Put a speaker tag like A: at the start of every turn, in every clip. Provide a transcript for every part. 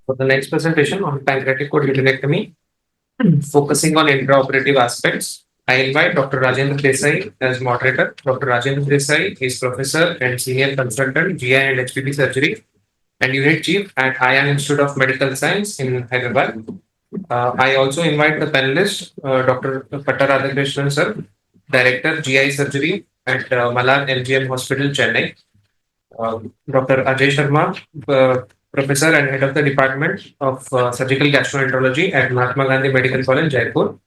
A: For the next presentation on pancreaticoduodenectomy, focusing on intraoperative aspects, I invite Dr. Rajendra Desai as moderator. Dr. Rajendra Desai is professor and senior consultant GI and HPP surgery and unit chief at IIM Institute of Medical Science in Hyderabad. I also invite the panelist, Dr. Patta Radhakrishna sir, director GI surgery at Malar MGM Hospital, Chennai. Dr. Ajay Sharma, Professor and Head of the Department of Surgical Gastroenterology at Mahatma Gandhi Medical College, Jaipur.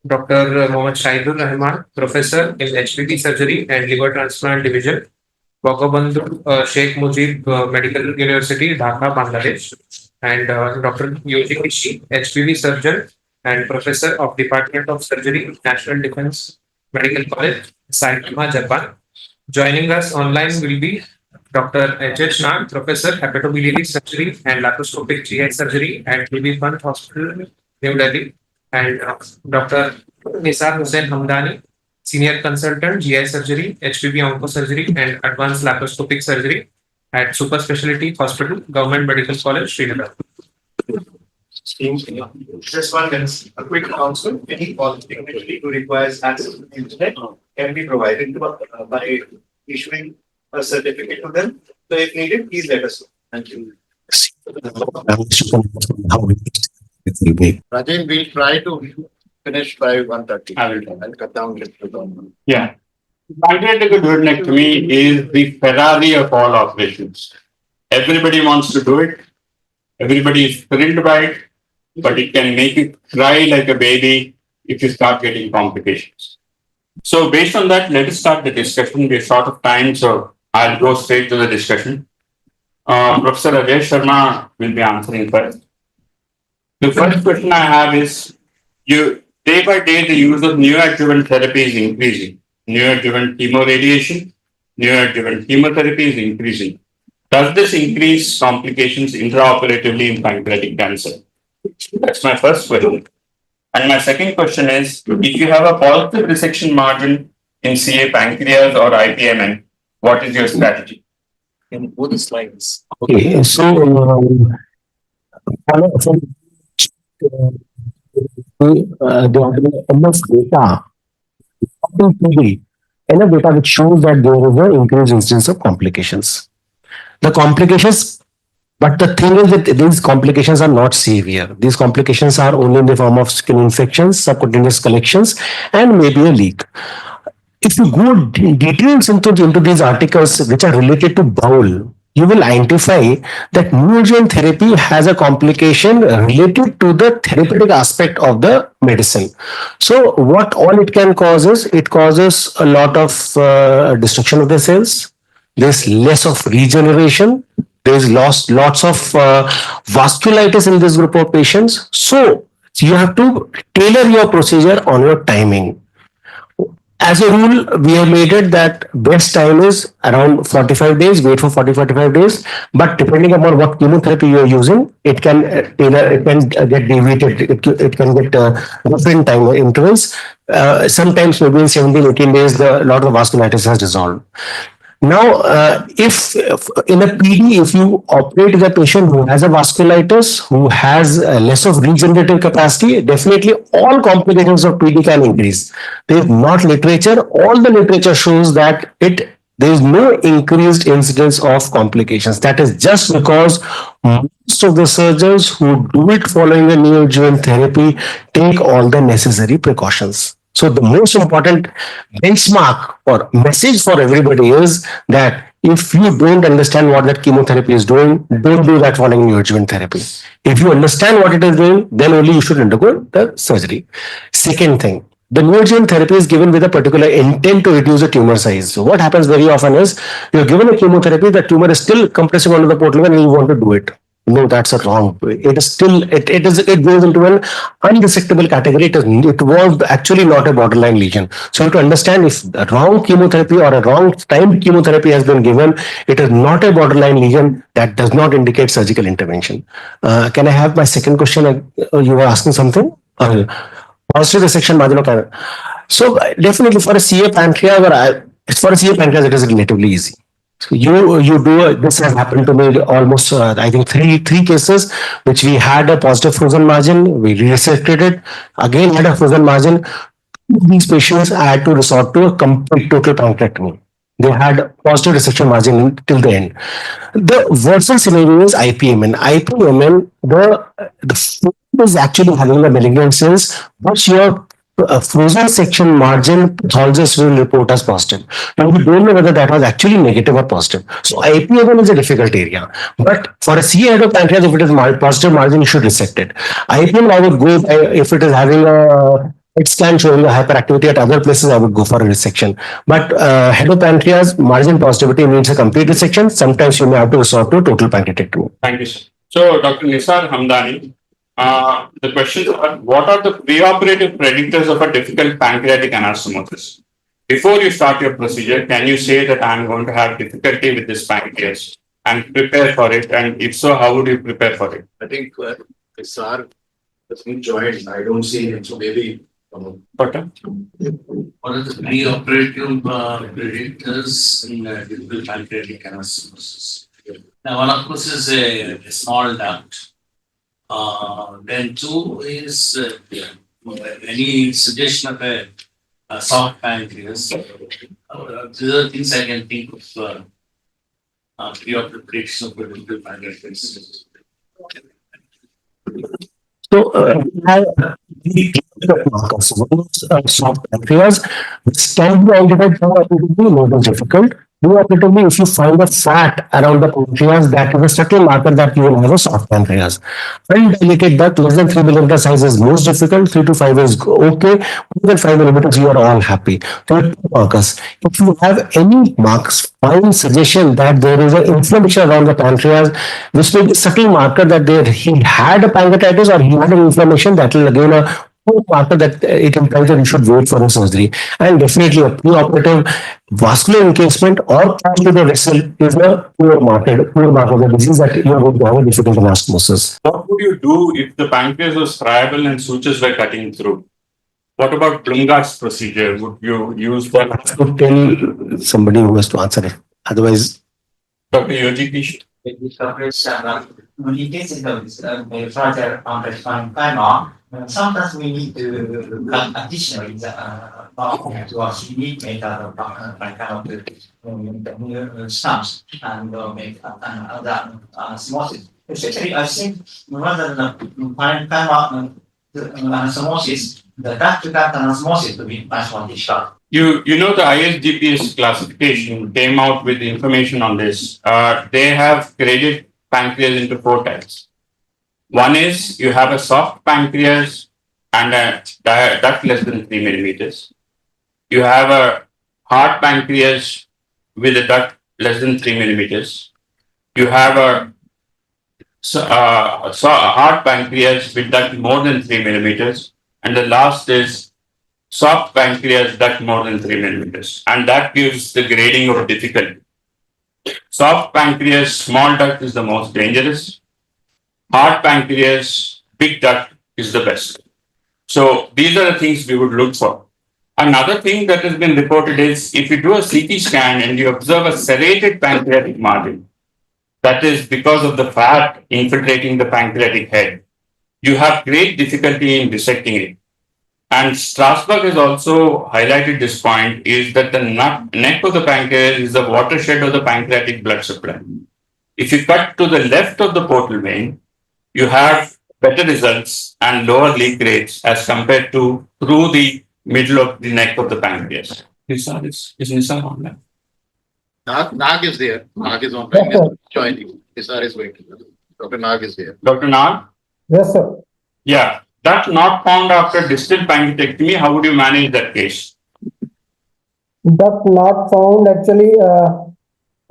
A: Dr. Mohammad Shahidur Rahman, Professor in HPT Surgery and Liver Transplant Division, Bangabandhu Sheikh Mujib Medical University, Dhaka, Bangladesh. And Dr. Yoji Kishi, HPV Surgeon and Professor of Department of Surgery, National Defense Medical College, Saitama, Japan. Joining us online will be Dr. Ajay, Professor, Hepatobiliary Surgery and Laparoscopic GI Surgery at BB Pant Hospital, New Delhi, and Dr. Nisar Hamdani, Senior Consultant, GI Surgery, HPV Oncosurgery and Advanced Laparoscopic Surgery at Super Specialty Hospital, Government Medical College, Srinagar.
B: Just one minute. A quick announcement. Any polyclinic who requires access to the internet can be provided by issuing a certificate to them. So if needed, please let us know. Thank you. Rajan, we'll try to finish by 1:30.
C: I will try.
B: I'll cut down to 1.
C: Yeah. Pancreaticoduodenectomy is the Ferrari of all operations. Everybody wants to do it. Everybody is thrilled by it, but it can make you cry like a baby if you start getting complications. So based on that, let us start the discussion. We're short of time, so I'll go straight to the discussion. Professor Ajay Sharma will be answering first. The first question I have is, day by day the use of neoadjuvant therapy is increasing. Neoadjuvant chemoradiation, neoadjuvant chemotherapy is increasing. Does this increase complications intraoperatively in pancreatic cancer? That's my first question. And my second question is, if you have a positive resection margin in CA pancreas or IPMN, what is your strategy?
B: In both slides.
D: Okay, so the enough data, enough data which shows that there is an increased incidence of complications. The complications, but the thing is that these complications are not severe. These complications are only in the form of skin infections, subcutaneous collections, and maybe a leak. If you go details into these articles which are related to bowel, you will identify that neoadjuvant therapy has a complication related to the therapeutic aspect of the medicine. So what all it can cause is, it causes a lot of destruction of the cells. There's less of regeneration. There's lots of vasculitis in this group of patients. So you have to tailor your procedure on your timing. As a rule, we have made it that best time is around 45 days, wait for 40-45 days. But depending upon what chemotherapy you are using, it can get deviated. It can get different time intervals. Sometimes maybe in 17-18 days, a lot of vasculitis has resolved. Now, if in a PD, if you operate with a patient who has a vasculitis, who has less of regenerative capacity, definitely all complications of PD can increase. There is not literature. All the literature shows that there is no increased incidence of complications. That is just because most of the surgeons who do it following the neoadjuvant therapy take all the necessary precautions. So the most important benchmark or message for everybody is that if you don't understand what that chemotherapy is doing, don't do that following neoadjuvant therapy. If you understand what it is doing, then only you should undergo the surgery. Second thing, the neoadjuvant therapy is given with a particular intent to reduce the tumor size. So what happens very often is, you're given a chemotherapy, the tumor is still compressing onto the portal and you want to do it. No, that's a wrong way. It is still, it goes into an unresectable category. It was actually not a borderline lesion. So you have to understand, if the wrong chemotherapy or a wrong timed chemotherapy has been given, it is not a borderline lesion. That does not indicate surgical intervention. Can I have my second question? You were asking something? Positive resection margin of error. So definitely for a CA pancreas, it is relatively easy. So you do this has happened to me almost I think three cases which we had a positive frozen margin, we resected it, again had a frozen margin. These patients had to resort to a complete total pancreatectomy. They had positive resection margin till the end. The worst scenario is IPMN. IPMN, the food is actually having the malignant cells, but your frozen section margin pathologist will report as positive. Now we don't know whether that was actually negative or positive. So IPMN is a difficult area. But for a CA head of pancreas, if it is positive margin, you should resect it. IPMN, I would go by, if it is having a it scan showing the hyperactivity at other places, I would go for a resection. But head margin positivity means a complete resection. Sometimes you may have to resort to total pancreatectomy.
C: Thank you, sir. So, Dr. Nisar Hamdani, the questions are, what are the preoperative predictors of a difficult pancreatic anastomosis? Before you start your procedure, can you say that I'm going to have difficulty with this pancreas and prepare for it? And if so, how would you prepare for it?
E: I think Nisar doesn't join. I don't see him. So maybe
C: Patta?
F: What are the preoperative predictors in difficult pancreatic anastomosis? Now, one of course is a small duct. Then two is any suggestion of a soft pancreas. These are things I can think of preoperative prediction of a difficult pancreatic anastomosis.
D: So, markers, soft pancreas, which can be identified preoperatively, not as difficult. Preoperatively, if you find a fat around the pancreas, that is a subtle marker that you will have a soft pancreas. Undilated duct less than 3 millimeter size is most difficult. 3 to 5 is okay. More than 5 millimeters, you are all happy. There are two markers. If you have any marks, find suggestion that there is an inflammation around the pancreas, which may be a subtle marker that he had a pancreatitis or he had an inflammation, that will again a marker that it implies that you should wait for a surgery. And definitely a preoperative vascular encasement or the vessel is a poor marker of the disease that you are going to have a difficult anastomosis.
C: What would you do if the pancreas was friable and sutures were cutting through? What about Blumgart's procedure? Would you use that?
D: I have to tell somebody who has to answer it. Otherwise,
C: Dr. Yoji Kishi?
G: When it gets into further pancreas, sometimes we need to additionally to us unique method of stumps and make other osmosis. Especially, I think rather than pancreas anastomosis, the duct-to-duct anastomosis to be much more difficult.
C: You know the ISGPS classification came out with information on this. They have graded pancreas into 4 types. One is you have a soft pancreas and a duct less than 3 millimeters. You have a hard pancreas with a duct less than 3 millimeters. You have a hard pancreas with duct more than 3 millimeters. And the last is soft pancreas duct more than 3 millimeters. And that gives the grading of difficulty. Soft pancreas, small duct is the most dangerous. Hard pancreas, big duct is the best. So these are the things we would look for. Another thing that has been reported is if you do a CT scan and you observe a serrated pancreatic margin, that is because of the fat infiltrating the pancreatic head, you have great difficulty in dissecting it. And Strasberg has also highlighted this point, is that the neck of the pancreas is the watershed of the pancreatic blood supply. If you cut to the left of the portal vein, you have better results and lower leak rates as compared to through the middle of the neck of the pancreas. Nisar is Nisar on that?
E: Nag is there. Nag is on pancreas joining. Nisar is waiting. Dr. Nag is there.
C: Dr. Nag?
H: Yes, sir.
C: Yeah. That not found after distal pancreatectomy, how would you manage that case?
H: That not found actually.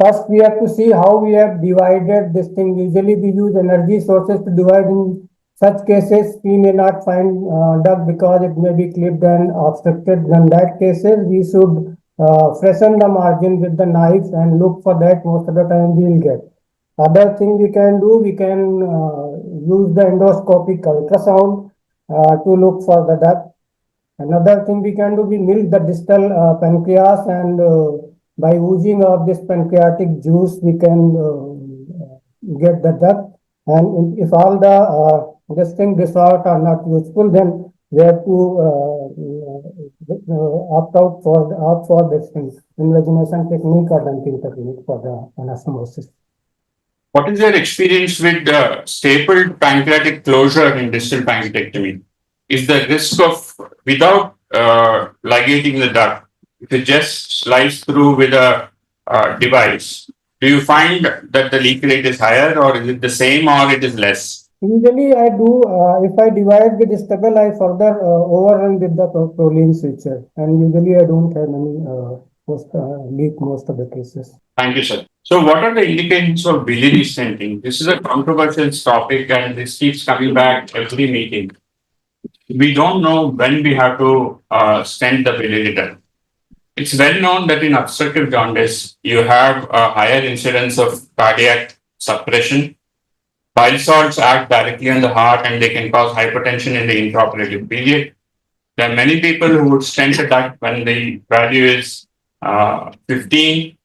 H: First, we have to see how we have divided this thing. Usually, we use energy sources to divide. In such cases, we may not find duct because it may be clipped and obstructed. In that cases, we should freshen the margin with the knife and look for that. Most of the time, we will get. Other thing we can do, we can use the endoscopic ultrasound to look for the duct. Another thing we can do, we milk the distal pancreas and by oozing of this pancreatic juice, we can get the duct. And if all the this thing dissolved are not useful, then we have to opt for this thing, invagination technique or dunking technique for the anastomosis.
C: What is your experience with the stapled pancreatic closure in distal pancreatectomy? Is the risk of, without ligating the duct, if it just slides through with a device, do you find that the leak rate is higher, or is it the same, or it is less?
H: Usually I do, if I divide the testicle, I further overrun with the proline suture, and usually I don't have any leak most of the cases.
C: Thank you, sir. So what are the indications of biliary stenting? This is a controversial topic and this keeps coming back every meeting. We don't know when we have to stent the biliary duct. It's well known that in obstructive jaundice, you have a higher incidence of cardiac suppression. Bile salts act directly on the heart and they can cause hypertension in the intraoperative period. There are many people who would stent a duct when the value is 15.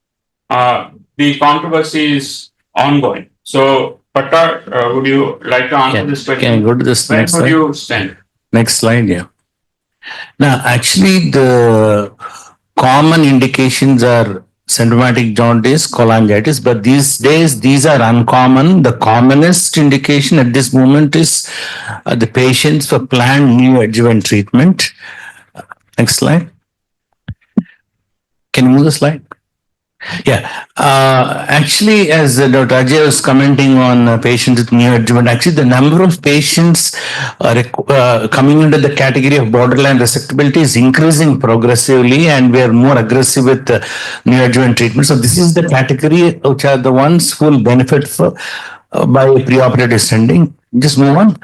C: The controversy is ongoing. So, Patta, would you like to answer this question?
F: Can I go to this
C: When
F: next
C: would
F: slide?
C: you stent?
F: Next slide, yeah. Now, actually, the common indications are symptomatic jaundice, cholangitis, but these days, these are uncommon. The commonest indication at this moment is the patients for planned neoadjuvant treatment. Next slide. Can you move the slide? Yeah, actually, as Dr. Ajay was commenting on patients with neoadjuvant, actually the number of patients coming into the category of borderline resectability is increasing progressively, and we are more aggressive with neoadjuvant treatment. So this is the category which are the ones who will benefit by preoperative stenting. Just move on.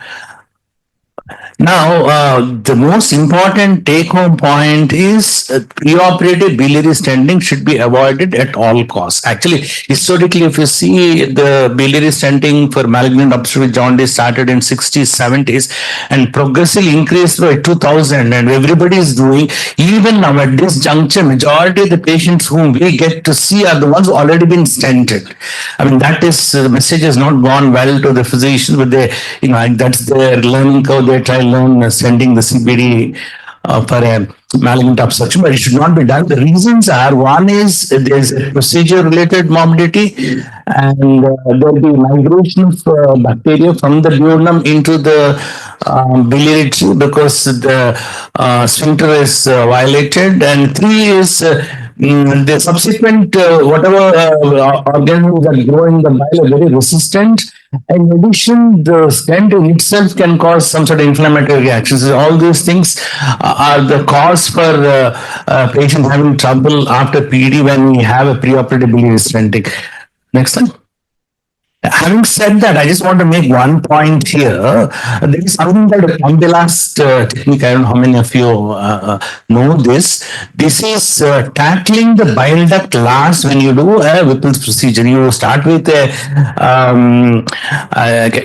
F: Now, the most important take-home point is preoperative biliary stenting should be avoided at all costs. Actually, historically, if you see the biliary stenting for malignant obstructive jaundice started in 60s, 70s and progressively increased by 2000, and everybody is doing, even now at this juncture, majority of the patients whom we get to see are the ones who already been stented. I mean, that is, the message has not gone well to the physicians, but they, that's their learning curve. They try learn sending the CBD for a malignant obstruction, but it should not be done. The reasons are, one is there's a procedure related morbidity, and there will be migration of bacteria from the duodenum into the biliary tree because the sphincter is violated, and three is the subsequent whatever organisms that grow in the bile are very resistant. In addition, the stent in itself can cause some sort of inflammatory reactions. All these things are the cause for patients having trouble after PD when we have a preoperative biliary stenting. Next one. Having said that, I just want to make one point here. There is something called a Pombilast technique. I don't know how many of you know this. This is tackling the bile duct last when you do a Whipple's procedure. You start with a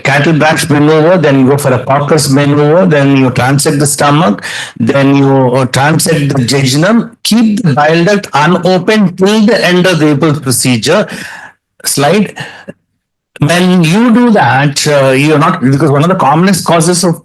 F: cattle branch maneuver, then you go for a Cocker's maneuver, then you transect the stomach, then you transect the jejunum. Keep the bile duct unopened till the end of the Whipple's procedure. Slide. When you do that, you're not, because one of the commonest causes of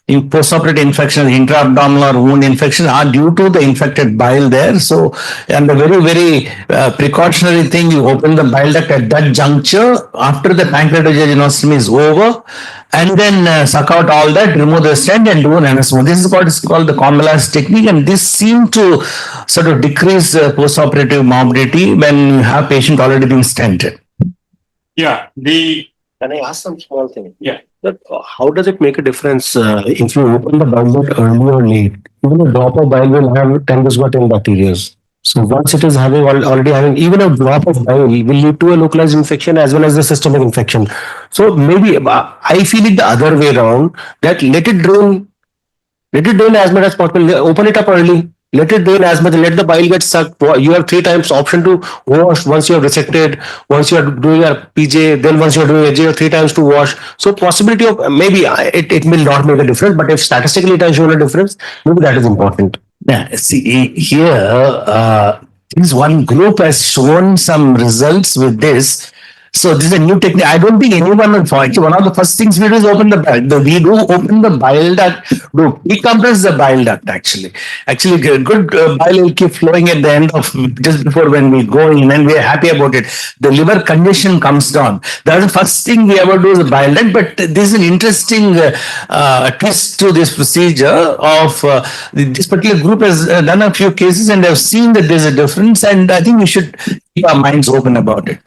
F: in postoperative infection, intra-abdominal or wound infection are due to the infected bile there. So, and the very, very precautionary thing, you open the bile duct at that juncture after the pancreatoduodenectomy is over, and then suck out all that, remove the stent and do an anastomosis. This is what is called the Pombilast technique, and this seems to sort of decrease postoperative morbidity when you have patient already been stented.
C: Yeah,
D: Can I ask some small thing?
C: Yeah.
D: But how does it make a difference if you open the bile duct early or late? Even a drop of bile will have 10 to 10 bacteria. So once it is having already having, even a drop of bile will lead to a localized infection as well as a systemic infection. So maybe I feel it the other way around, that let it drain as much as possible. Open it up early. Let it drain as much, let the bile get sucked. You have 3 times option to wash once you have resected, once you are doing a PJ, then once you are doing AJ, you have 3 times to wash. So possibility of maybe it will not make a difference, but if statistically it has shown a difference, maybe that is important.
F: Yeah, see here,
D: this one group has shown some results with this. So this is a new technique. I don't think anyone will follow. Actually, one of the first things we do is open the bile. We do open the bile duct, do decompress the bile duct actually. Actually, good bile will keep flowing at the end of just before when we go in, and we are happy about it. The liver congestion comes down. That's the first thing we ever do is the bile duct. But this is an interesting twist to this procedure of this particular group has done a few cases and have seen that there's a difference, and I think we should keep our minds open about it.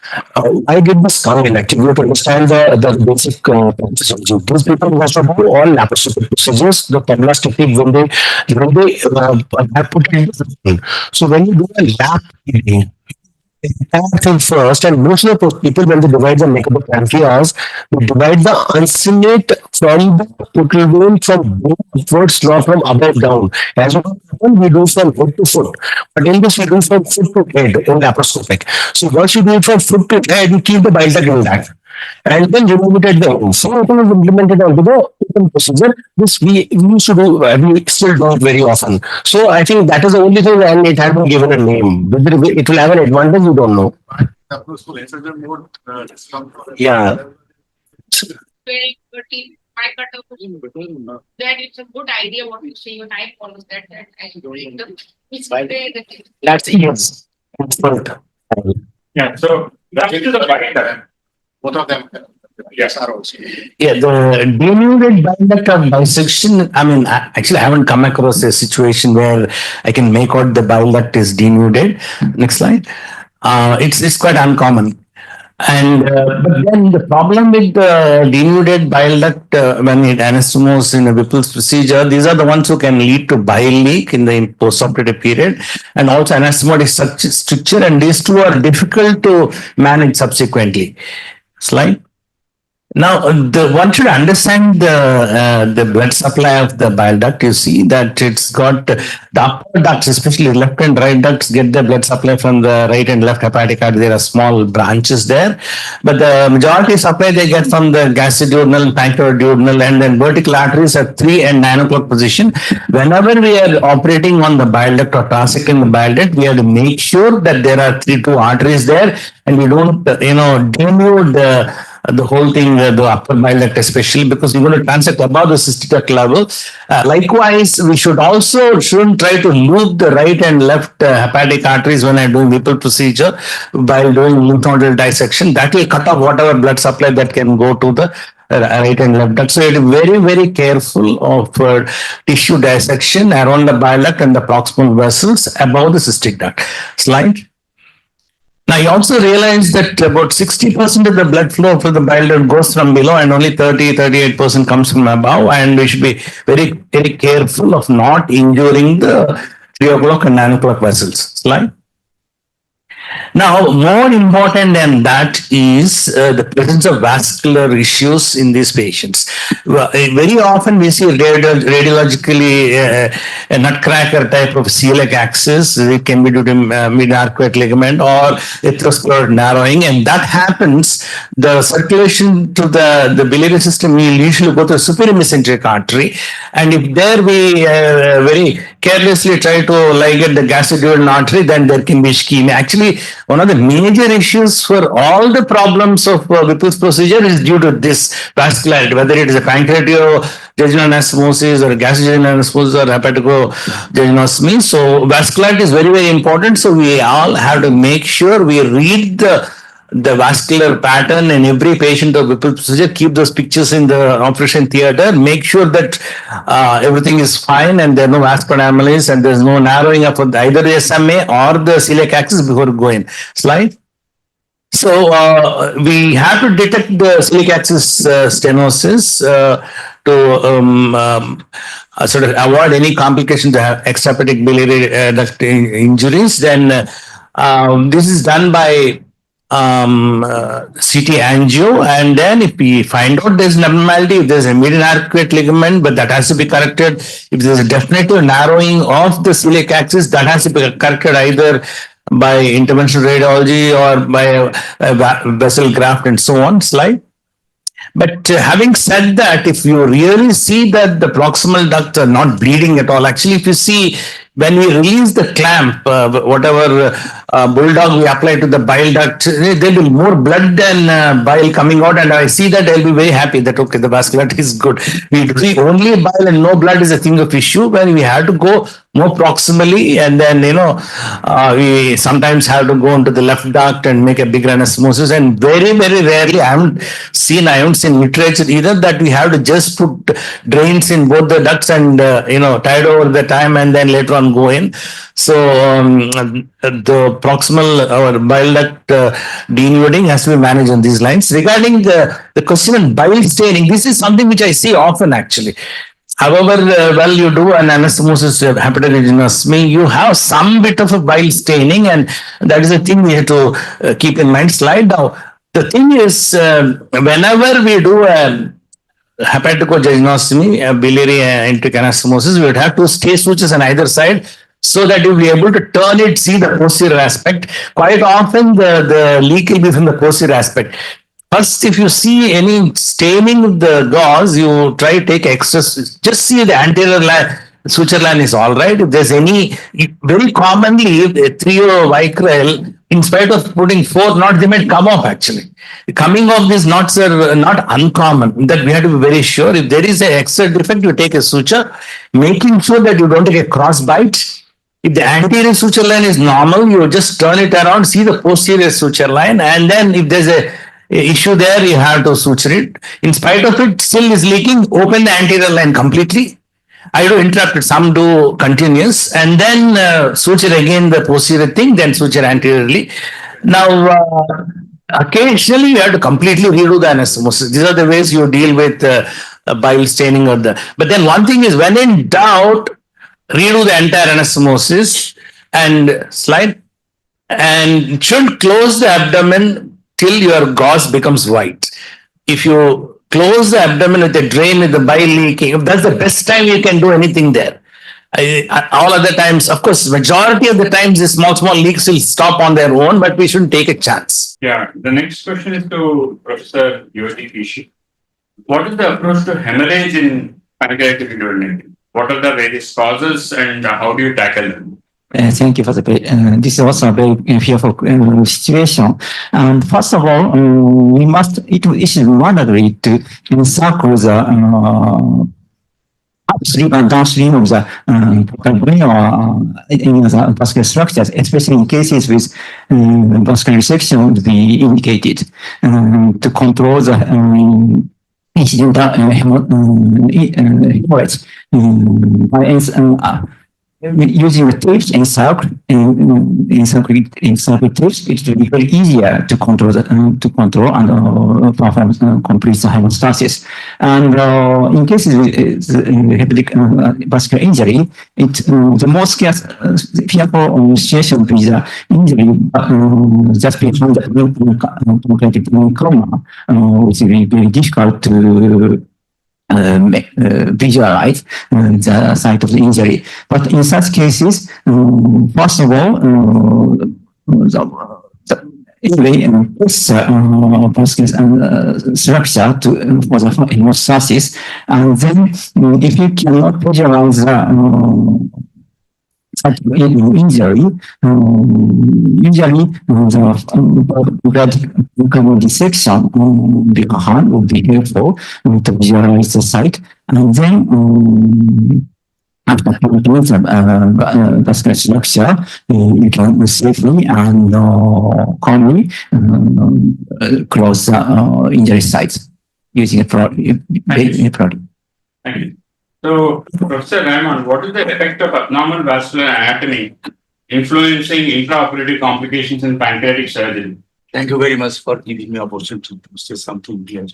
D: I did this coming actually to understand the basic procedure. These people who have to do all laparoscopic procedures, the Pamela's technique when they have put it in. So when you do a lap thing first, and most of the people when they divide the neck of the pancreas, they divide the uncinate from the portal vein from upwards, not from above down. As we do from head to foot, but in this we do from foot to head in laparoscopic. So once you do it from foot to head, you keep the bile duct intact and then remove it at the end. So it is implemented onto the open procedure. This we used to do, we still do it very often. So I think that is the only thing, and it has been given a name. Whether it will have an advantage, you don't know. Yeah.
I: Very good team. I cut off that it's a good idea what you say. Your time follows that I bring the
D: That's yes.
C: Yeah, so that is the bile.
E: Both of them, yes, are also.
D: Yeah, the denuded bile duct of dissection. I mean, actually, I haven't come across a situation where I can make out the bile duct is denuded. Next slide. It's quite uncommon. And but then the problem with the denuded bile duct when it anastomosis in a Whipple's procedure, these are the ones who can lead to bile leak in the postoperative period, and also anastomotic stricture, and these two are difficult to manage subsequently. Slide. Now, one should understand the blood supply of the bile duct. You see that it's got the upper ducts, especially left and right ducts, get the blood supply from the right and left hepatic artery. There are small branches there, but the majority supply they get from the gastriduodenal, pancreatoduodenal, and then vertical arteries at 3 and 9 o'clock position. Whenever we are operating on the bile duct or transecting the bile duct, we have to make sure that there are 2 arteries there, and we don't, denude the whole thing, the upper bile duct especially, because we're going to transect above the cystic duct level. Likewise, we shouldn't try to loop the right and left hepatic arteries when I'm doing Whipple procedure by doing lymph nodal dissection. That will cut off whatever blood supply that can go to the right and left duct. So it is very, very careful of tissue dissection around the bile duct and the proximal vessels above the cystic duct. Slide. Now, you also realize that about 60% of the blood flow for the bile duct goes from below and only 38% comes from above. And we should be very, very careful of not injuring the 3 o'clock and 9 o'clock vessels. Slide. Now, more important than that is the presence of vascular issues in these patients. Very often we see radiologically a nutcracker type of celiac axis. It can be due to mid-arcuate ligament or atherosclerotic narrowing, and that happens. The circulation to the biliary system will usually go to the superior mesenteric artery, and if there we very carelessly try to ligate the gastriduodenal artery, then there can be ischemia. Actually, one of the major issues for all the problems of Whipple's procedure is due to this vascularity, whether it is a pancreatidoduodenal anastomosis or a gastriduodenal anastomosis or hepatoduodenectomy. So vascularity is very, very important. So we all have to make sure we read the vascular pattern in every patient of Whipple procedure, keep those pictures in the operation theater, make sure that everything is fine and there are no vascular anomalies and there's no narrowing up of either the SMA or the celiac axis before going. Slide. So we have to detect the celiac axis stenosis to sort of avoid any complications to have extrahepatic biliary duct injuries. Then this is done by CT angio, and then if we find out there's an abnormality, if there's a median arcuate ligament, but that has to be corrected. If there's a definitive narrowing of the celiac axis, that has to be corrected either by interventional radiology or by a vessel graft and so on. Slide. But having said that, if you really see that the proximal ducts are not bleeding at all, actually, if you see
J: when we release the clamp, whatever bulldog we apply to the bile duct, there will be more blood than bile coming out, and I see that I'll be very happy that okay, the vascularity is good. We see only bile and no blood is a thing of issue when we have to go more proximally, and then we sometimes have to go into the left duct and make a bigger anastomosis, and very rarely I haven't seen literature either that we have to just put drains in both the ducts and tide over the time and then later on go in. So the proximal or bile duct denuding has to be managed on these lines. Regarding the question on bile staining, this is something which I see often actually. However, well, you do an anastomosis hepatoduodenectomy, you have some bit of a bile staining, and that is a thing we have to keep in mind. Slide now. The thing is, whenever we do a hepatoduodenectomy, biliary enteric anastomosis, we would have to stay sutures on either side so that you'll be able to turn it, see the posterior aspect. Quite often, the leak will be from the posterior aspect. First, if you see any staining of the gauze, you try to take extra, just see the anterior line, suture line is all right. If there's any, very commonly, the triovicral, in spite of putting 4 knots, they might come off actually. Coming off these knots are not uncommon, that we have to be very sure. If there is an extra defect, you take a suture, making sure that you don't take a cross bite. If the anterior suture line is normal, you just turn it around, see the posterior suture line, and then if there's a issue there, you have to suture it. In spite of it, still is leaking, open the anterior line completely. I do interrupt it, some do continuous, and then suture again the posterior thing, then suture anteriorly. Now, occasionally you have to completely redo the anastomosis. These are the ways you deal with bile staining or but then one thing is, when in doubt, redo the entire anastomosis and slide, and should close the abdomen till your gauze becomes white. If you close the abdomen with a drain with the bile leaking, that's the best time you can do anything there. All other times, of course, majority of the times, the small leaks will stop on their own, but we shouldn't take a chance.
C: Yeah, the next question is to Professor Yoji Kishi. What is the approach to hemorrhage in pancreatic duodenectomy? What are the various causes and how do you tackle them?
K: Thank you for the. This is also a very fearful situation. First of all, we must. It is mandatory to encircle the upstream and downstream of the brain or in the vascular structures, especially in cases with vascular resection, would be indicated to control the incidental hemorrhage by using the tapes and circuit tapes. It will be very easier to control and perform complete hemostasis. And in cases with hepatic vascular injury, the most fearful situation with the injury just behind the pancreatic coma, which will be very difficult to visualize the site of the injury. But in such cases, first of all, anyway, this structure for the hemostasis, and then if you cannot visualize the injury, usually the dissection behind would be helpful to visualize the site, and then after the vascular structure, you can safely and calmly close the injury sites using a product.
C: Thank you. So, Professor Rahman, what is the effect of abnormal vascular anatomy influencing intraoperative complications in pancreatic surgery?
L: Thank you very much for giving me opportunity to say something here.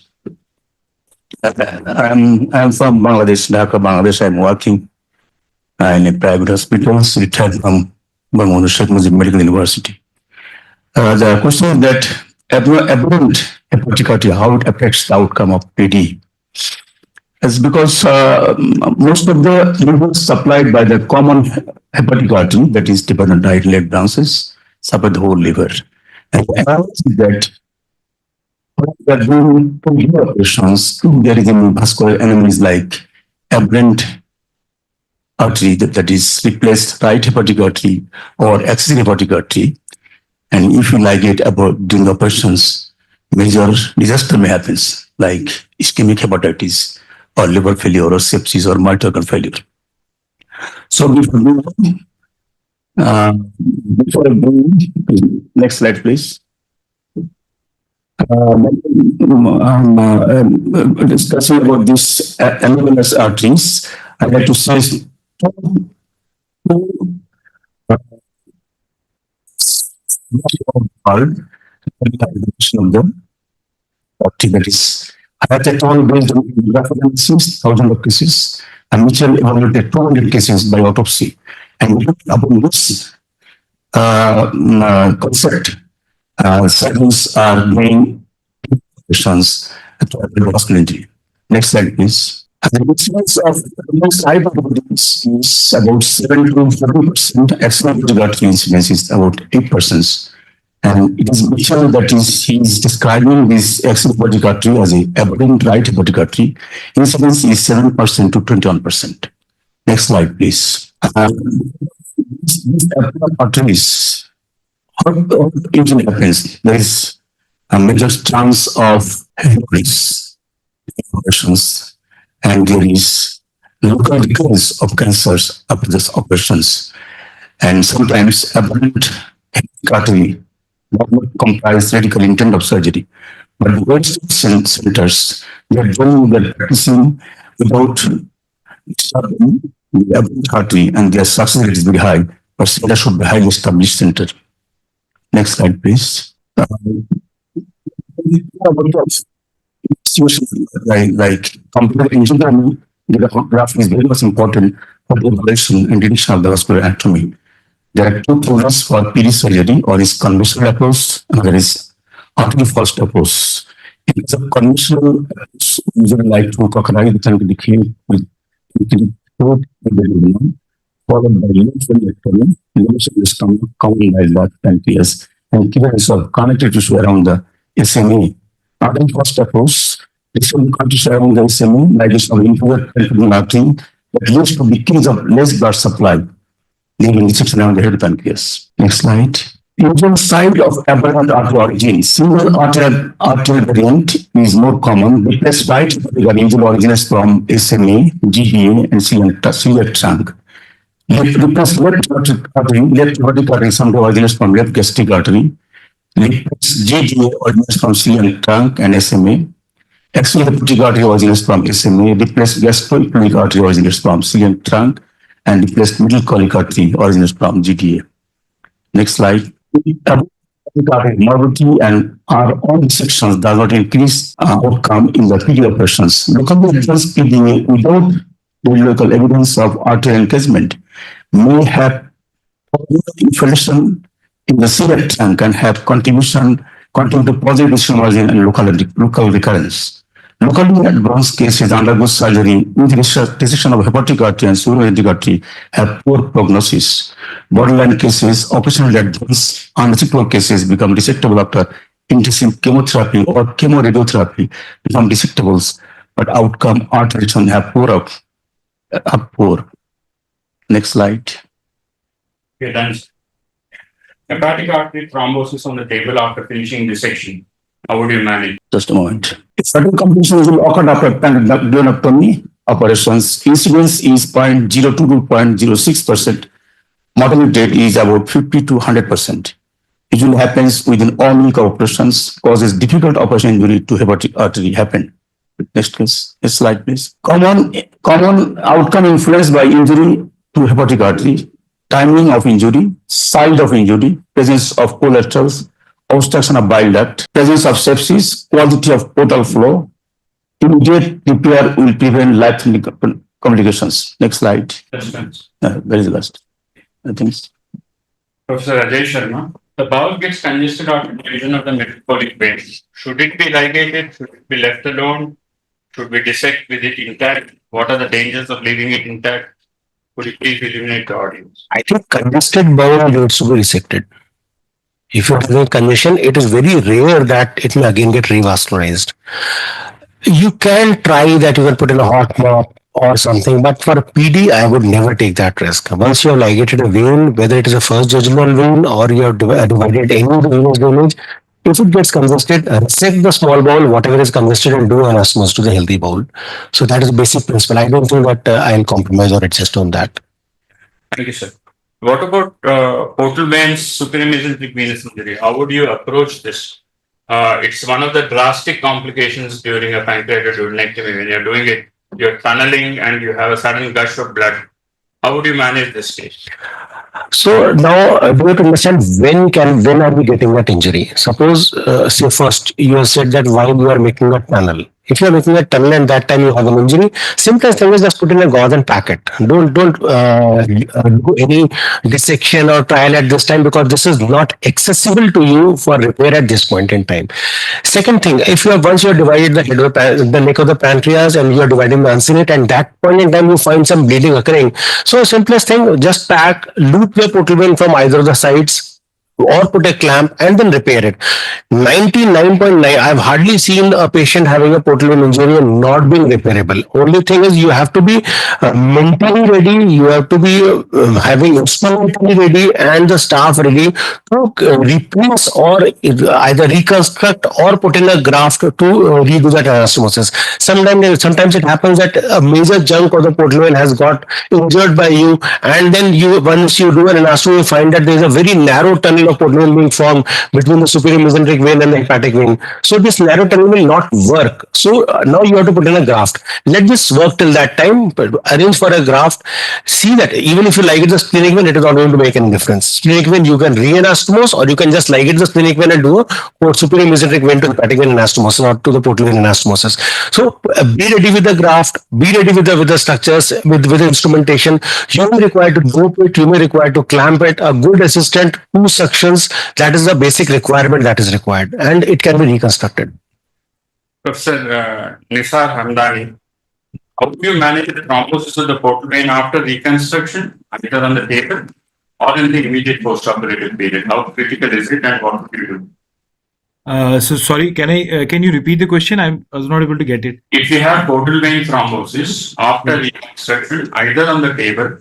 L: I'm from Bangladesh, Dhaka, Bangladesh. I'm working in a private hospital, retired from Bangladesh Sheikh Mujib Medical University. The question is that aberrant hepatic, how it affects the outcome of PD. It's because most of the livers supplied by the common hepatic artery, that is dependent on right leg branches, supply the whole liver. And that when we are doing liver operations, there is vascular anomalies like aberrant artery that is replaced right hepatic artery or accessory hepatic artery. And if you ligate about during operations, major disaster may happen, like ischemic hepatitis or liver failure or sepsis or mitochondrial failure. So before I go, next slide, please. Discussing about this anomalous arteries, I'd like to say of them. That is, hydroxytone based on references, thousands of cases, and Mitchell evaluated 200 cases by autopsy. And upon this concept, surgeons are doing operations to avoid vascular injury. Next slide, please. The incidence of most hypertension is about 7 to 40%. Extrahepatic artery incidence is about 8%. And it is mentioned that he is describing this extrahepatic artery as a aberrant right hepatic artery. Incidence is 7% to 21%. Next slide, please. These arteries, how injury happens? There is a major chance of hemorrhage operations, and there is local recurrence of cancers after these operations. And sometimes aberrant hepatic artery does not comprise radical intent of surgery. But the Western centers, they are doing the practicing without disturbing the aberrant artery, and their success rate is very high, but center should be highly established center. Next slide, please. Situations like complete engineering, the graph is very much important for the evaluation and detection of the vascular anatomy. There are two programs for PD surgery, or is conventional approach, and there is artery first approach. It is a conventional approach, usually like to crocodile the key with followed by lymphoidectomy, lymph is common by that pancreas, and clearance of connective tissue around the SMA. Artery first approach, this will continue around the SMA, like this of inferior artery, that leads to decrease of less blood supply, leaving restriction around the head pancreas. Next slide. Usual side of aberrant artery origin. Single arterial variant is more common. Replace right usual origins from SMA, GBA, and celiac trunk. Replace left aortic artery, some origins from left gastric artery. Replace GBA origins from celiac trunk and SMA. Extrahepatic artery origins from SMA. Replace gastroepithelial artery origins from celiac trunk, and replace middle colic artery origins from GTA. Next slide. Morbidity and our own sections does not increase outcome in the PD operations. Local evidence PDA without local evidence of arterial encasement may have infiltration in the celiac trunk and have contribution to positive decision margin and local recurrence. Locally advanced cases undergo surgery with resection of hepatic artery and pseudohepatic artery have poor prognosis. Borderline cases, operationally advanced unresectable cases become resectable after intensive chemotherapy or chemoradiotherapy become resectables, but outcome arteries have poor. Next slide.
C: Okay, thanks. Hepatic artery thrombosis on the table after finishing dissection. How would you manage?
L: Just a moment. Certain complications will occur after pancreatic operations. Incidence is 0.02 to 0.06%. Mortality rate is about 50 to 100%. Usually happens within all week operations, causes difficult operation injury to hepatic artery happen. Next slide, please. Common outcome influenced by injury to hepatic artery, timing of injury, site of injury, presence of collaterals, obstruction of bile duct, presence of sepsis, quality of portal flow. Immediate repair will prevent life-threatening complications. Next slide. Very last. I think.
C: Professor Ajay Sharma, the bowel gets congested after division of the metabolic vein. Should it be ligated? Should it be left alone? Should we dissect with it intact? What are the dangers of leaving it intact? Could you please illuminate the audience?
D: I think congested bowel needs to be resected. If you have a congestion, it is very rare that it may again get revascularized. You can try that, you can put in a hot mop or something. But for a PD, I would never take that risk. Once you have ligated a vein, whether it is a first jejunal vein or you have divided any venous drainage, if it gets congested, resect the small bowel, whatever is congested, and do anastomosis to the healthy bowel. So that is the basic principle. I don't think that I'll compromise or adjust on that.
C: Thank you, sir. What about portal veins, supramesenteric venous injury? How would you approach this? It's one of the drastic complications during a pancreatoduodenectomy. When you're doing it, you're tunneling and you have a sudden gush of blood. How would you manage this case?
D: So now we have to understand when are we getting that injury? Suppose, say first you have said that while you are making a tunnel. If you are making a tunnel and that time you have an injury, simplest thing is just put in a gauze and pack it. Don't do any dissection or trial at this time because this is not accessible to you for repair at this point in time. Second thing, if you have once you have divided the head of the neck of the pancreas and you are dividing the uncinate, and that point in time you find some bleeding occurring. So simplest thing, just pack, loop your portal vein from either of the sides or put a clamp and then repair it. 99.9, I've hardly seen a patient having a portal vein injury and not being repairable. Only thing is you have to be mentally ready, you have to be having instrumentally ready and the staff ready to replace or either reconstruct or put in a graft to redo that anastomosis. Sometimes it happens that a major chunk of the portal vein has got injured by you, and then once you do an anastomy, you find that there is a very narrow tunnel of portal vein being formed between the superior mesenteric vein and the hepatic vein. So this narrow tunnel will not work. So now you have to put in a graft. Let this work till that time. Arrange for a graft. See that even if you ligate the splenic vein, it is not going to make any difference. Splenic vein you can re-anastomose, or you can just ligate the splenic vein and do a superior mesenteric vein to hepatic vein anastomosis or to the portal vein anastomosis. So be ready with the graft. Be ready with the structures, with the instrumentation. You may require to dope it. You may require to clamp it. A good assistant, 2 suctions. That is the basic requirement that is required, and it can be reconstructed.
C: Professor Nisar Hamdani, how do you manage the thrombosis of the portal vein after reconstruction, either on the table or in the immediate post-operative period? How critical is it, and what would you do?
M: So sorry, can you repeat the question? I was not able to get it.
C: If you have portal vein thrombosis after reconstruction, either on the table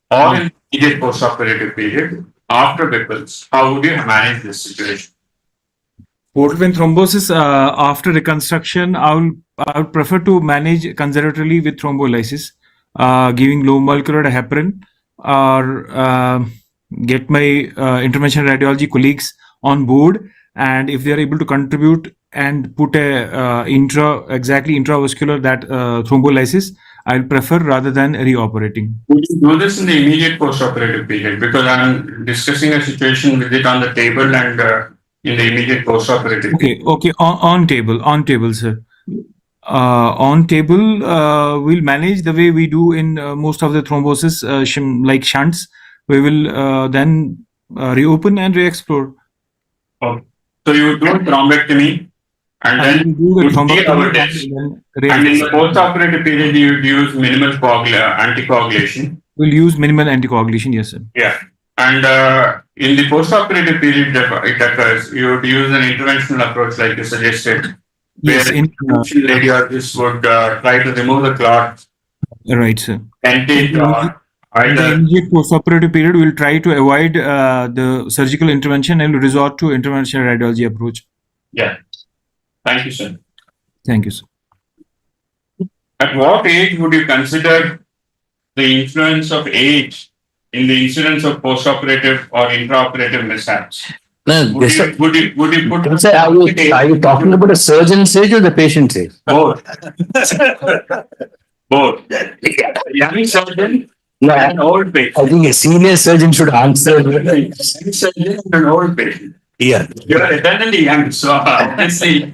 C: or in the immediate post-operative period after Whipples, how would you manage this situation?
M: Portal vein thrombosis after reconstruction, I would prefer to manage conservatively with thrombolysis, giving low molecular heparin, or get my intervention radiology colleagues on board, and if they are able to contribute and put a intravascular that thrombolysis, I'll prefer rather than reoperating.
C: Would you do this in the immediate post-operative period? Because I'm discussing a situation with it on the table and in the immediate post-operative.
M: Okay. On table, sir. On table, we'll manage the way we do in most of the thrombosis, like shunts. We will then reopen and re-explore.
C: Okay. So you do thrombectomy and then
M: do the
C: you
M: thrombectomy
C: test.
M: and
C: And in the post-operative period, you use minimal anticoagulation.
M: We'll use minimal anticoagulation, yes, sir.
C: Yeah. And in the post-operative period, it occurs, you would use an interventional approach like you suggested,
M: Yes,
C: where radiologists would try to remove the clot.
M: Right, sir.
C: Tentate or
M: In the
C: either.
M: immediate post-operative period, we'll try to avoid the surgical intervention and resort to intervention radiology approach.
C: Yeah. Thank you, sir.
M: Thank you, sir.
C: At what age would you consider the influence of age in the incidence of post-operative or intraoperative mishaps?
J: No,
C: Would you put?
J: Sir, are you talking about a surgeon's age or the patient's age?
C: Both. Both. Young surgeon
J: No,
C: and old patient.
J: I think a senior surgeon should answer.
C: Young surgeon and an old patient.
J: Yeah.
C: You are eternally young, so obviously.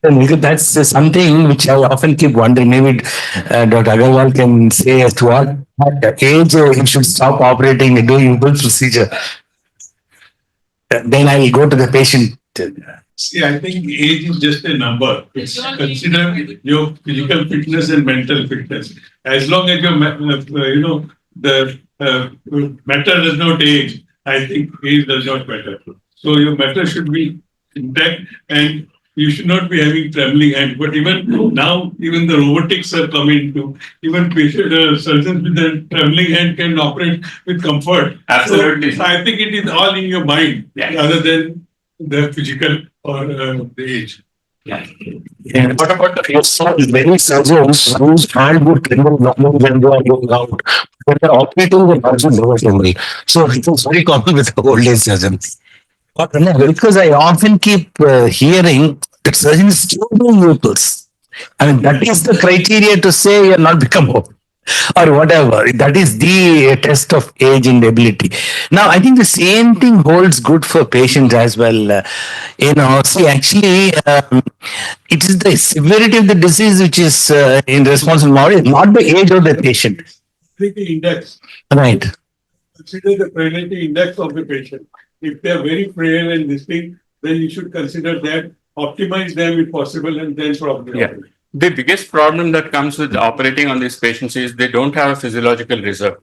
J: That's something which I often keep wondering. Maybe Dr. Agarwal can say as to what age he should stop operating and doing impulse procedure. Then I will go to the patient.
N: See, I think age is just a number. Consider your physical fitness and mental fitness. As long as your, the matter does not age, I think age does not matter. So your matter should be intact, and you should not be having trembling hand. But even now, even the robotics are coming to even patient surgeons with the trembling hand can operate with comfort.
C: Absolutely.
N: So I think it is all in your mind rather than the physical or the age.
D: And what about the many surgeons whose hand would tremble normally when they are going out? When they're operating, the hands will never tremble. So it is very common with the old age surgeons. Because I often keep hearing that surgeons still do nipples. I mean, that is the criteria to say you're not become old or whatever. That is the test of age and ability. Now, I think the same thing holds good for patients as well. See, actually, it is the severity of the disease which is in responsible, not the age of the patient.
N: Frailty index.
D: Right.
N: Consider the frailty index of the patient. If they are very frail and this thing, then you should consider that, optimize them if possible, and then probably.
C: Yeah. The biggest problem that comes with operating on these patients is they don't have a physiological reserve.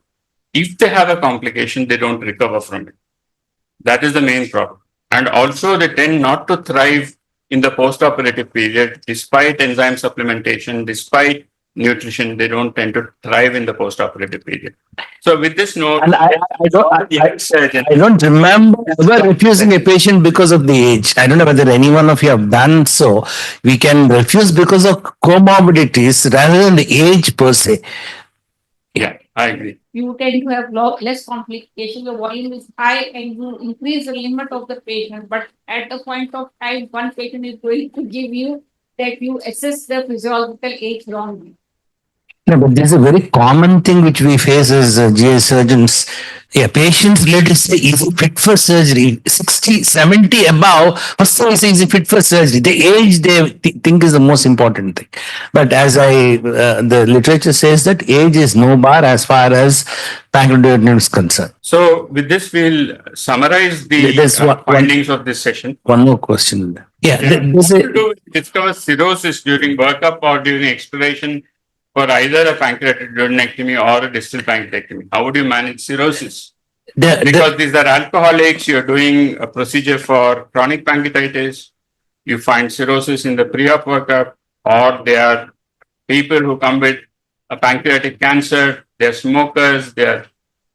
C: If they have a complication, they don't recover from it. That is the main problem. And also they tend not to thrive in the post-operative period, despite enzyme supplementation, despite nutrition, they don't tend to thrive in the post-operative period. So with this note,
J: And I don't remember ever refusing a patient because of the age. I don't know whether any one of you have done so. We can refuse because of comorbidities rather than the age per se.
C: Yeah, I agree.
I: You tend to have less complication, your volume is high and you increase the limit of the patient. But at the point of time, one patient is going to give you that you assess the physiological age wrongly.
J: No, but this is a very common thing which we face as GI surgeons. Yeah, patients, let us say, is he fit for surgery? 60, 70 above, first thing is he fit for surgery? The age they think is the most important thing. But as the literature says that age is no bar as far as pancreatic is concerned.
C: So with this, we'll summarize the findings of this session.
J: One more question. Yeah,
C: discover cirrhosis during workup or during exploration for either a pancreatoduodenectomy or a distal pancreatectomy. How would you manage cirrhosis? Because these are alcoholics, you're doing a procedure for chronic pancreatitis, you find cirrhosis in the pre-op workup, or they are people who come with a pancreatic cancer, they're smokers, they're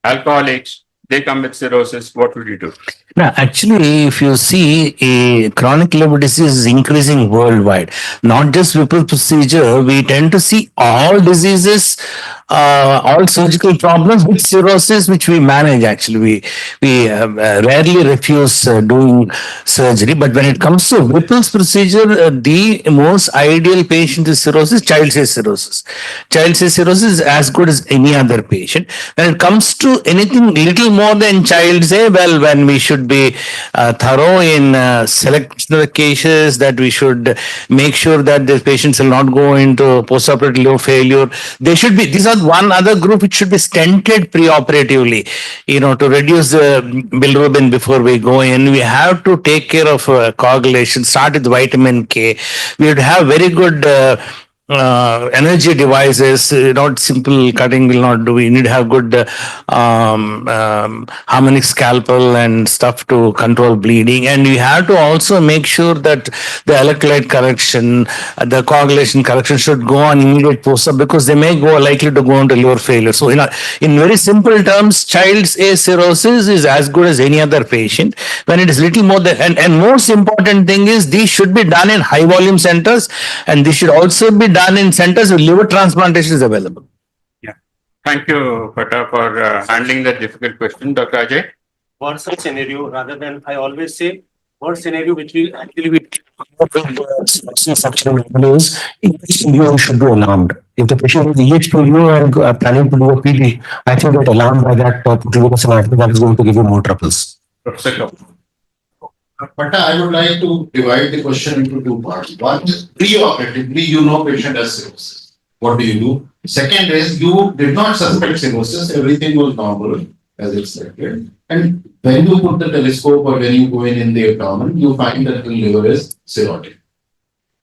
C: alcoholics, they come with cirrhosis. What would you do?
J: Now, actually, if you see, chronic liver disease is increasing worldwide. Not just Whipple procedure, we tend to see all diseases, all surgical problems with cirrhosis, which we manage. Actually, we rarely refuse doing surgery. But when it comes to Whipple's procedure, the most ideal patient is cirrhosis, child-stage cirrhosis. Child-stage cirrhosis is as good as any other patient. When it comes to anything little more than child-stage, well, when we should be thorough in selection of the cases, that we should make sure that the patients will not go into post-operative liver failure. They should be, these are one other group which should be stented pre-operatively, to reduce the bilirubin before we go in. We have to take care of coagulation, start with vitamin K. We would have very good energy devices, not simple cutting will not do. We need to have good harmonic scalpel and stuff to control bleeding. And we have to also make sure that the electrolyte correction, the coagulation correction should go on immediate post-op because they may go likely to go into liver failure. So, in very simple terms, child's A cirrhosis is as good as any other patient. When it is little more than, and most important thing is these should be done in high volume centers, and this should also be done in centers where liver transplantation is available.
C: Yeah. Thank you, Patta, for handling that difficult question. Dr. Ajay?
D: Worst scenario, rather than, I always say, worst scenario which will actually be is you should be alarmed. If the patient is EH2U and planning to do a PD, I think that alarmed by that particular scenario, that is going to give you more troubles.
C: Professor.
E: Patta, I would like to divide the question into two parts. One is pre-operatively, patient has cirrhosis. What do you do? Second is you did not suspect cirrhosis, everything was normal as expected. And when you put the telescope or when you go in the abdomen, you find that the liver is cirrhotic.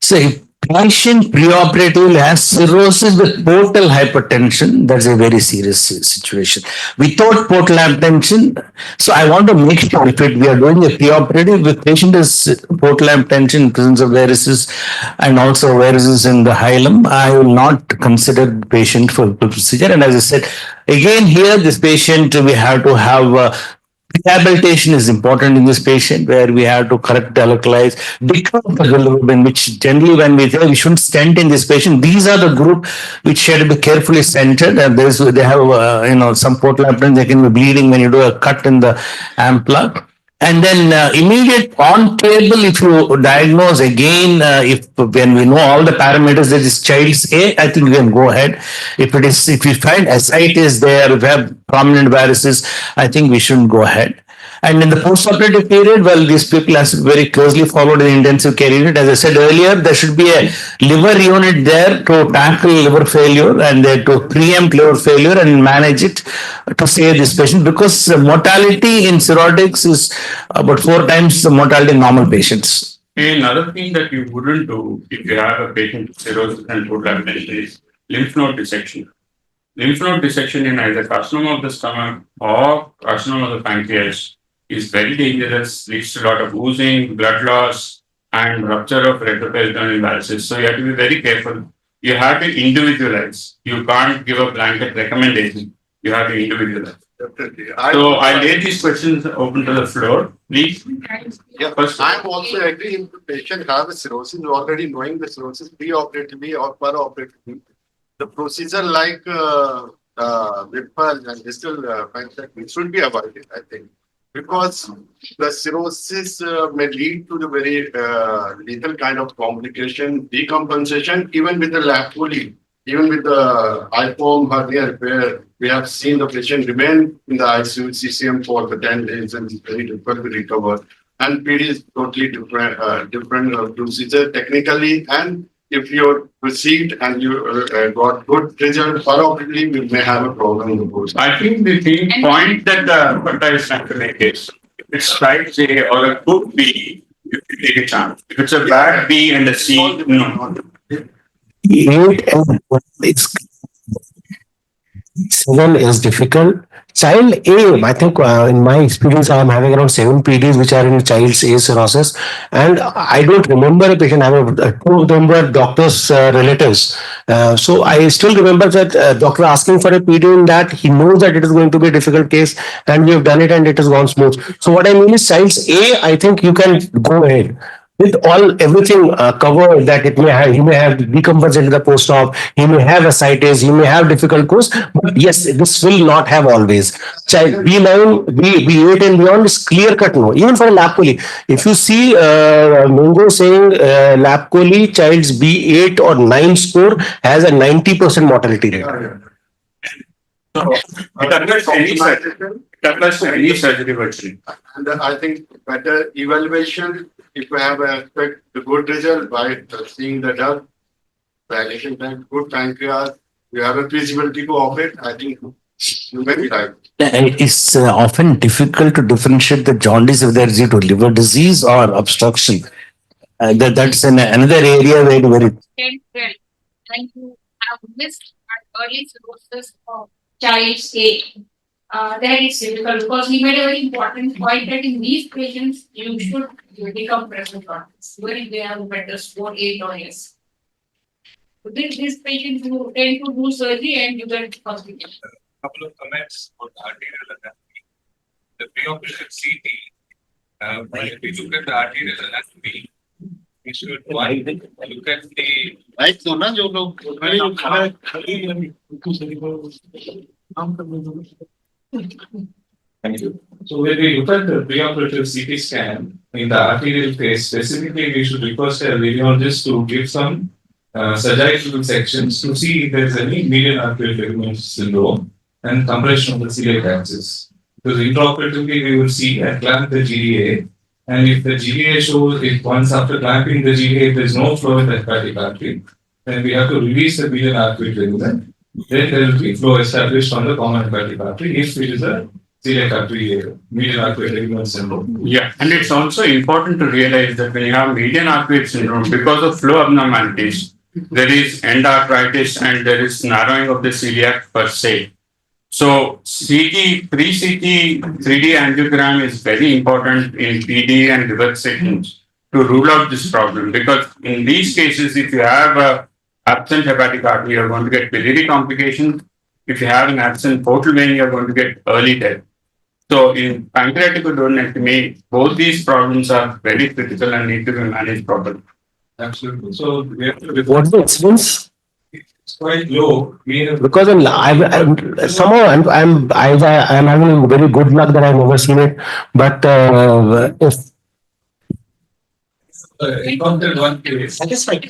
J: So if patient preoperatively has cirrhosis with portal hypertension, that's a very serious situation. Without portal hypertension, so I want to make sure if we are doing a preoperative, the patient is portal hypertension, presence of varices, and also varices in the hilum, I will not consider the patient for the procedure. And as I said, again here, this patient, we have to have rehabilitation is important in this patient where we have to correct the alkalies, decrease the bilirubin, which generally when we say we shouldn't stent in this patient, these are the group which should be carefully stented, and they have some portal hypertension, they can be bleeding when you do a cut in the ampulla. And then immediate on table, if you diagnose again, if when we know all the parameters that is child's A, I think we can go ahead. If we find ascites there, we have prominent varices, I think we shouldn't go ahead. And in the post-operative period, well, these people have to be very closely followed in the intensive care unit. As I said earlier, there should be a liver unit there to tackle liver failure and to preempt liver failure and manage it to save this patient, because mortality in cirrhotics is about 4 times the mortality in normal patients.
C: Another thing that you wouldn't do if you have a patient with cirrhosis and portal hypertension is lymph node dissection. Lymph node dissection in either carcinoma of the stomach or carcinoma of the pancreas is very dangerous, leads to a lot of oozing, blood loss, and rupture of retroperitoneal varices. So you have to be very careful. You have to individualize. You can't give a blanket recommendation. You have to individualize.
E: Definitely.
C: So I lay these questions open to the floor, please.
E: Yeah,
C: First,
E: I'm also agreeing if the patient have a cirrhosis, already knowing the cirrhosis pre-operatively or per-operatively. The procedure like Whipple and distal pancreatic should be avoided, I think. Because the cirrhosis may lead to the very lethal kind of complication, decompensation, even with the lapoli, even with the IPOM hernia repair. We have seen the patient remain in the ICU, CCM for the 10 days and it's very difficult to recover. And PD is totally different procedure technically. And if you proceed and you got good result, operatively, we may have a problem in the post.
C: I think the point that Patta is trying to make is, if it's type A or a good B, you can take a chance. If it's a bad B and a C, no.
D: 8 and 7 is difficult. Child A, I think in my experience, I am having around 7 PDs which are in child's A cirrhosis, and I don't remember a patient having 2 of them were doctors' relatives. So I still remember that doctor asking for a PD in that he knows that it is going to be a difficult case, and we have done it and it has gone smooth. So what I mean is, child's A, I think you can go ahead. With everything covered, that he may have decompensated the post-op, he may have ascites, he may have difficult course, but yes, this will not have always. Child B9, B8 and beyond is clear cut no. Even for a lap chole, if you see Mongo saying lap chole, child's B8 or 9 score has a 90% mortality rate.
C: So it applies to any surgery virtually.
E: And I think better evaluation, if we have expect the good result by seeing the drug, dilation time, good pancreas, you have a feasibility to operate, I think you may be right.
J: It is often difficult to differentiate the jaundice if there is due to liver disease or obstruction. That's another area where
I: Very well. And you have missed our early cirrhosis of child A. That is difficult because he made a very important point that in these patients you should become present on this, when they have better score 8 or less. So these patients you tend to do surgery and you get complications.
A: Couple of comments on arterial anatomy. The preoperative CT, if we look at the arterial anatomy, we should look at the
E: Right, so na jo log
A: Thank you. So when we look at the preoperative CT scan in the arterial phase, specifically we should request a radiologist to give some sagittal sections to see if there is any median arterial ligament syndrome and compression of the celiac axis. Because intraoperatively we will see and clamp the GDA, and if the GDA shows, if once after clamping the GDA there is no flow in the hepatic artery, then we have to release the median arterial ligament. Then there will be flow established on the common hepatic artery if it is a
N: celiac artery, median artery ligament syndrome.
C: Yeah, and it's also important to realize that when you have median artery syndrome, because of flow abnormalities, there is endarteritis and there is narrowing of the celiac per se. So CT, pre-CT 3D angiogram is very important in PD and liver sections to rule out this problem, because in these cases, if you have a absent hepatic artery, you're going to get biliary complications. If you have an absent portal vein, you're going to get early death. So in pancreaticoduodenectomy, both these problems are very critical and need to be managed properly.
N: Absolutely. So we have to.
D: What's the incidence?
N: It's quite low.
D: Because somehow I'm having very good luck that I've never seen it. But if
N: Encountered one case.
D: that is fine.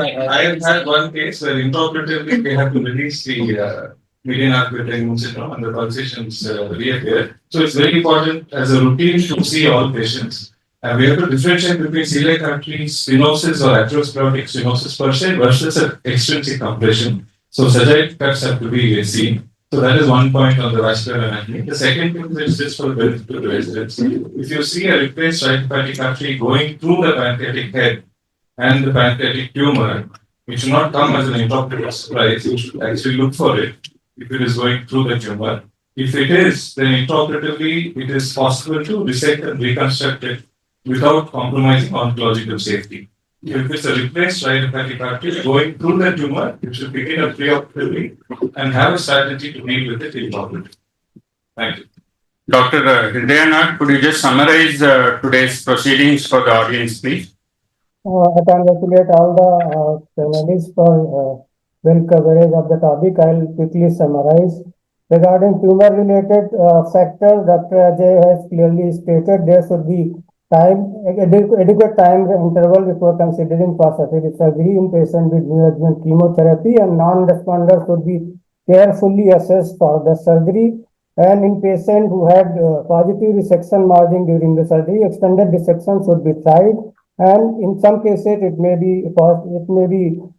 N: I have had one case where intraoperatively we have to release the median artery syndrome and the pulsations reappear. So it's very important as a routine to see all patients. And we have to differentiate between celiac artery stenosis or atherosclerotic stenosis per se versus an extrinsic compression. So sagittal cuts have to be seen. So that is one point on the vascular anatomy. The second thing is just for benefit to the residents. If you see a replaced right hepatic artery going through the pancreatic head and the pancreatic tumor, it should not come as an intraoperative surprise. You should actually look for it if it is going through the tumor. If it is, then intraoperatively it is possible to resect and reconstruct it without compromising oncological safety. If it's a replaced right hepatic artery going through the tumor, you should begin a preoperatively and have a strategy to deal with it intraoperatively. Thank you.
C: Dr. Hridayanath, could you just summarize today's proceedings for the audience, please?
H: I congratulate all the panelists for well coverage of the topic. I'll quickly summarize. Regarding tumor-related factors, Dr. Ajay has clearly stated there should be adequate time interval before considering prosthetic surgery in patients with neoadjuvant chemotherapy, and non-responders should be carefully assessed for the surgery. And in patients who had positive resection margin during the surgery, extended dissection should be tried. And in some cases, it may be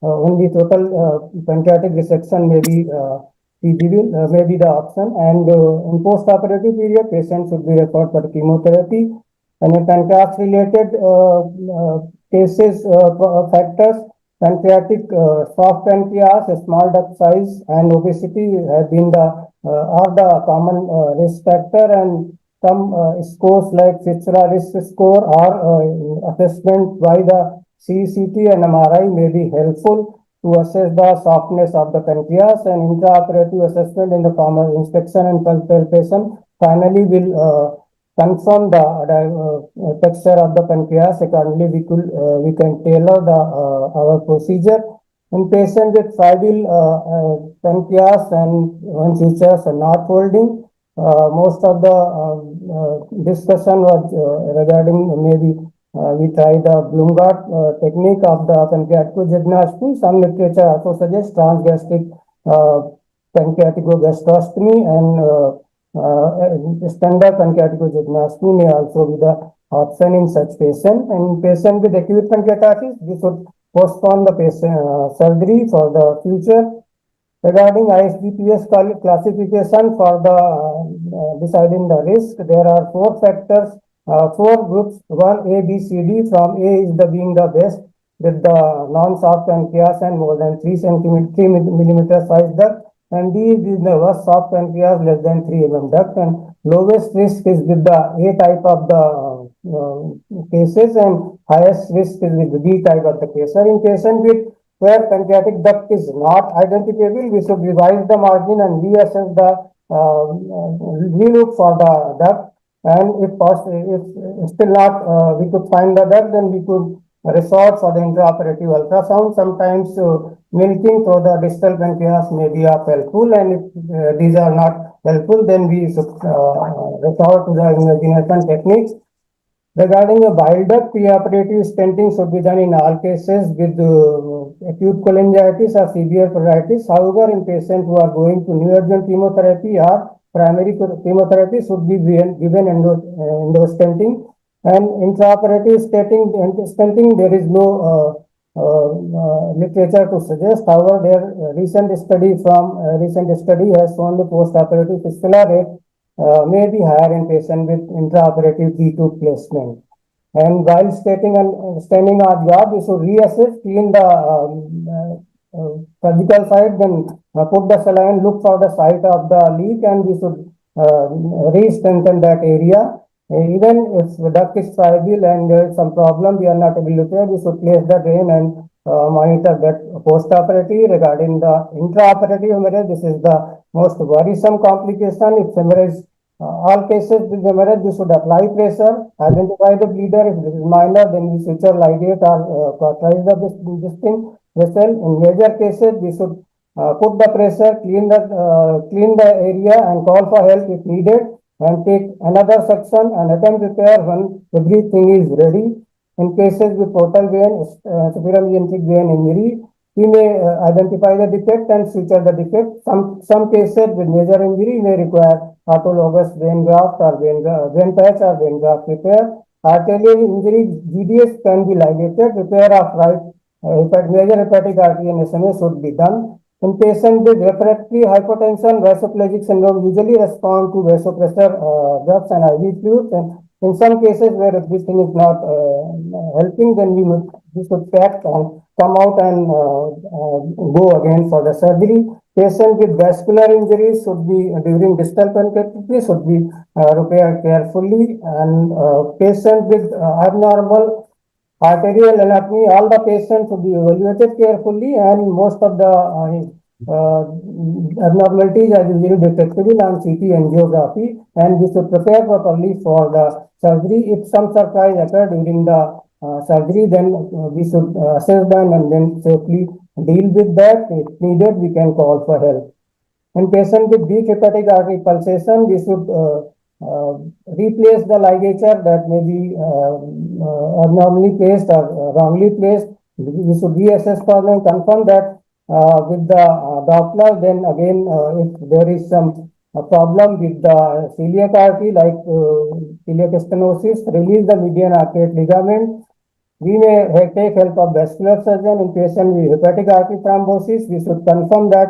H: only total pancreatic resection may be feasible, may be the option. And in post-operative period, patients should be referred for chemotherapy. And in pancreas-related cases, factors, pancreatic, soft pancreas, small duct size, and obesity have been are the common risk factor, and some scores like fistula risk score or assessment by the CCT and MRI may be helpful to assess the softness of the pancreas, and intraoperative assessment in the form of inspection and palpation finally will confirm the texture of the pancreas. Accordingly, we can tailor our procedure. In patients with fragile pancreas and when sutures are not holding, most of the discussion was regarding maybe we try the Blumgart technique of the pancreaticoduodenectomy. Some literature also suggests transgastric pancreaticogastrostomy and standard pancreaticoduodenectomy may also be the option in such patient. And patient with acute pancreatitis, we should postpone the patient surgery for the future. Regarding ISDPS classification for the deciding the risk, there are four factors, four groups, 1 A, B, C, D. From A is being the best with the non-soft pancreas and more than 3 millimeter size duct. And D is the worst soft pancreas less than 3 mm duct, and lowest risk is with the A type of the cases, and highest risk is with the B type of the case. In patient with where pancreatic duct is not identifiable, we should revise the margin and reassess the relook for the duct. And if still not we could find the duct, then we could resort for the intraoperative ultrasound. Sometimes milking through the distal pancreas may be helpful, and if these are not helpful, then we should resort to the imagination techniques. Regarding a bile duct, preoperative stenting should be done in all cases with acute cholangitis or severe pruritus. However, in patients who are going to neoadjuvant chemotherapy or primary chemotherapy should be given endostenting. And intraoperative stenting, there is no literature to suggest. However, recent study has shown the post-operative fistula rate may be higher in patient with intraoperative T2 placement. And while standing our job, we should reassess, clean the surgical site, then put the saline, look for the site of the leak, and we should re-strengthen that area. Even if the duct is fragile and there is some problem, we are not able to repair, we should place the drain and monitor that post-operative. Regarding the intraoperative hemorrhage, this is the most worrisome complication. If hemorrhage, all cases with hemorrhage, we should apply pressure, identify the bleeder. If this is minor, then we suture, ligate, or cauterize this thing vessel. In major cases, we should put the pressure, clean the area, and call for help if needed, and take another section and attempt repair when everything is ready. In cases with portal vein, superior vein injury, we may identify the defect and suture the defect. Some cases with major injury may require autologous vein graft or vein patch or vein graft repair. Arterial injury, GDS can be ligated. Repair of major hepatic artery and SMA should be done. In patients with refractory hypotension, vasoplegic syndrome usually respond to vasopressor drugs and IV fluids. And in some cases where this thing is not helping, then we should pack and come out and go again for the surgery. Patients with vascular injuries should be, during distal pancreatitis, should be repaired carefully. And patients with abnormal arterial anatomy, all the patients should be evaluated carefully, and most of the abnormalities are usually detectable on CT angiography, and we should prepare properly for the surgery. If some surprise occurred during the surgery, then we should assess them and then safely deal with that. If needed, we can call for help. In patient with weak hepatic artery pulsation, we should replace the ligature that may be abnormally placed or wrongly placed. We should reassess for them, confirm that with the Doppler. Then again, if there is some problem with the celiac artery, like celiac stenosis, release the median arcuate ligament. We may take help of vascular surgeon. In patient with hepatic artery thrombosis, we should confirm that.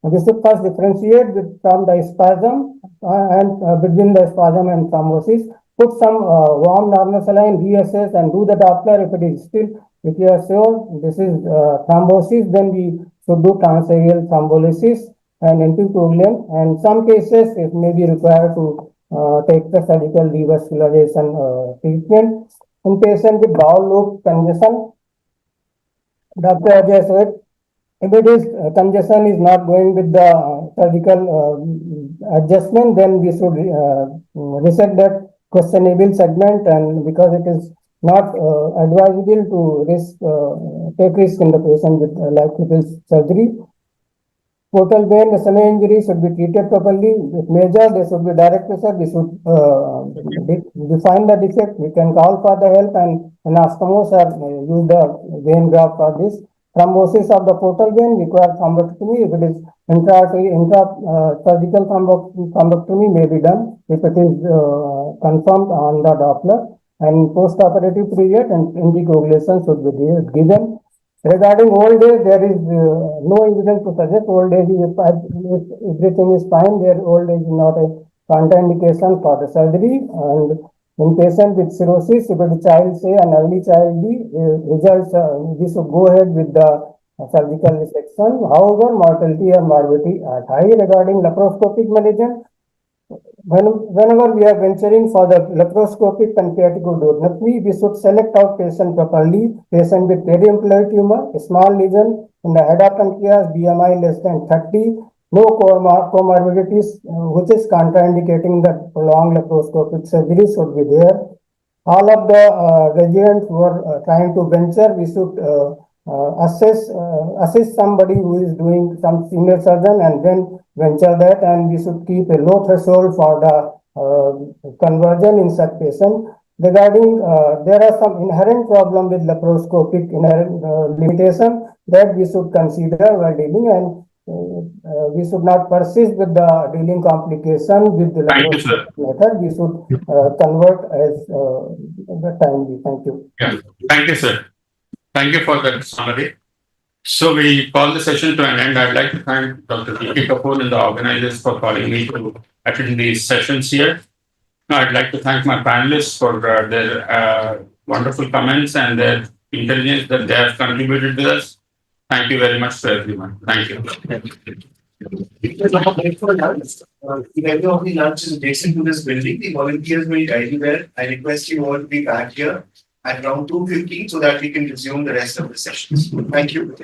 H: We should first differentiate from the spasm and between the spasm and thrombosis. Put some warm normal saline, reassess, and do the Doppler. If it is still, if you are sure this is thrombosis, then we should do transaerial thrombolysis and anticoagulant. And some cases it may be required to take the surgical revascularization treatment. In patient with bowel loop congestion, Dr. Ajay said, if it is congestion is not going with the surgical adjustment, then we should reset that questionable segment, and because it is not advisable to take risk in the patient with like surgery. Portal vein SMA injury should be treated properly. If major, there should be direct pressure. We should define the defect. We can call for the help and anastomosis or use the vein graft for this. Thrombosis of the portal vein requires thrombectomy. If it is surgical thrombectomy may be done if it is confirmed on the Doppler. And post-operative period and anticoagulation should be given. Regarding old age, there is no evidence to suggest old age. If everything is fine, their old age is not a contraindication for the surgery. And in patient with cirrhosis, if a child say an early child results, we should go ahead with the surgical resection. However, mortality and morbidity are high. Regarding laparoscopic malignant, whenever we are venturing for the laparoscopic pancreaticoduodenectomy, we should select out patient properly. Patient with periampulary tumor, a small lesion in the head of pancreas, BMI less than 30, no comorbidities, which is contraindicating that prolonged laparoscopic surgery should be there. All of the residents who are trying to venture, we should assist somebody who is doing some senior surgeon and then venture that, and we should keep a low threshold for the conversion in such patient. Regarding there are some inherent problem with laparoscopic inherent limitation that we should consider while dealing, and we should not persist with the dealing complication with the laparoscopic method. We should convert as the timely. Thank you.
C: Yeah. Thank you, sir. Thank you for that summary. So we call the session to an end. I'd like to thank Dr. Kishi Kapoor and the organizers for calling me to attend these sessions here. I'd like to thank my panelists for their wonderful comments and their intelligence that they have contributed to us. Thank you very much to everyone. Thank you.
B: If any of the lunch is adjacent to this building, the volunteers will guide you there. I request you all to be back here at around 2:15 so that we can resume the rest of the sessions. Thank you.